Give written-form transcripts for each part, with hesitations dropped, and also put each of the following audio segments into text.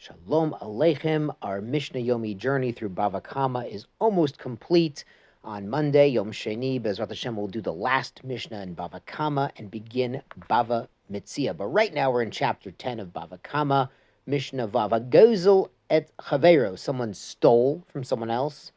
Shalom Aleichem. Our Mishnah Yomi journey through Bava is almost complete. On Monday, Yom Sheni, Bezrat Hashem will do the last Mishnah in Bava and begin Bava Mitzia. But right now we're in chapter 10 of Bava Mishnah Vava. Gozel et Chavero. Someone stole from someone else.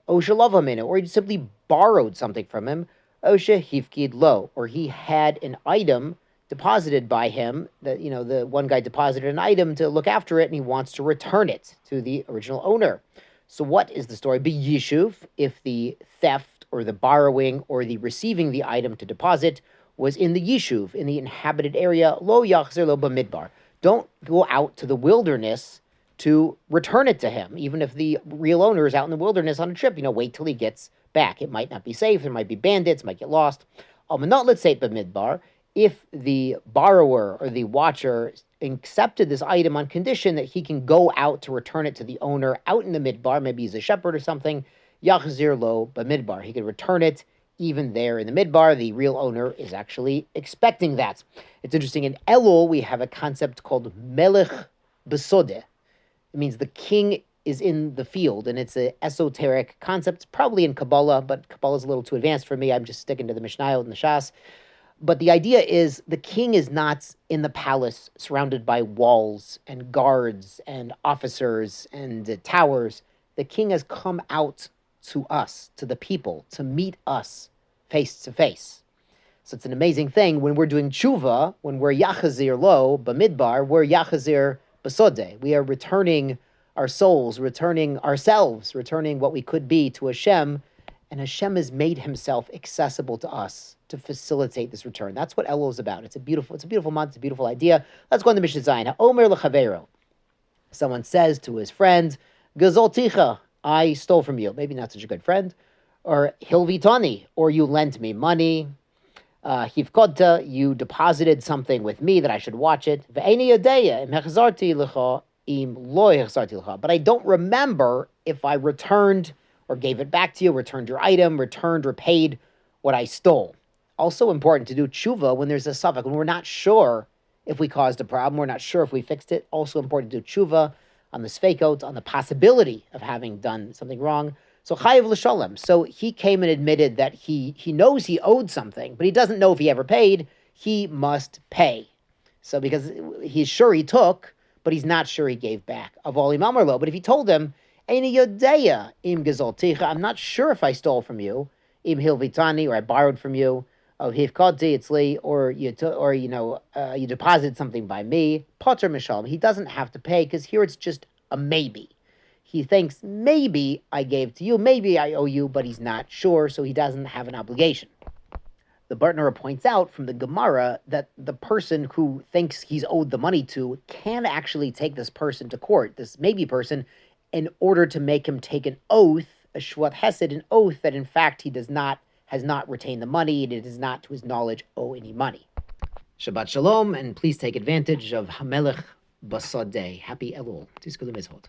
Osha Lavamina, or he simply borrowed something from him. Osha Hifkid Lo, or he had an item deposited by him, that the one guy deposited an item to look after it, and he wants to return it to the original owner. So what is the story? B'yishuv, if the theft or the borrowing or the receiving the item to deposit was in the yishuv, in the inhabited area, lo yachzer lo b'midbar. Don't go out to the wilderness to return it to him, even if the real owner is out in the wilderness on a trip. Wait till he gets back. It might not be safe. There might be bandits. Might get lost. Not let's say b'midbar. If the borrower or the watcher accepted this item on condition that he can go out to return it to the owner out in the midbar, maybe he's a shepherd or something, yachzir lo b'midbar. He could return it even there in the midbar. The real owner is actually expecting that. It's interesting. In Elul, we have a concept called Melech baSadeh. It means the king is in the field, and it's an esoteric concept, probably in Kabbalah, but Kabbalah is a little too advanced for me. I'm just sticking to the Mishnah and the Shas. But the idea is the king is not in the palace surrounded by walls and guards and officers and towers. The king has come out to us, to the people, to meet us face to face. So it's an amazing thing when we're doing tshuva, when we're yachazir lo, b'midbar, we're yachazir baSadeh. We are returning our souls, returning ourselves, returning what we could be to Hashem. And Hashem has made himself accessible to us to facilitate this return. That's what Elul is about. It's a beautiful month. It's a beautiful idea. Let's go on to Mishnah Zayin. Omer lechavero. Someone says to his friend, Gazolticha, I stole from you. Maybe not such a good friend. Or Hilvitani, or you lent me money. Hivkodta, you deposited something with me that I should watch it. Ve'eni yadeya im hechzarti lecha im lo hechzarti lecha. But I don't remember if I returned or gave it back to you, returned your item, returned or paid what I stole. Also important to do tshuva when there's a suffix, when we're not sure if we caused a problem, we're not sure if we fixed it. Also important to do tshuva on the sfeikot, on the possibility of having done something wrong. So chayiv l'shalem. So he came and admitted that he knows he owed something, but he doesn't know if he ever paid. He must pay. So because he's sure he took, but he's not sure he gave back. Avol imam lo. But if he told him, Eini yodeya im gazolticha, I'm not sure if I stole from you, im hilvitani, or I borrowed from you, hivkodti itzli, or you deposited something by me, potter mishalom. He doesn't have to pay because here it's just a maybe. He thinks maybe I gave to you, maybe I owe you, but he's not sure, so he doesn't have an obligation. The Bartner points out from the Gemara that the person who thinks he's owed the money to can actually take this person to court, this maybe person, in order to make him take an oath, a shvat hesed, an oath that in fact he has not retained the money, and it does not, to his knowledge, owe any money. Shabbat Shalom, and please take advantage of Melech baSadeh. Happy Elul. Tizkulu Mizhot.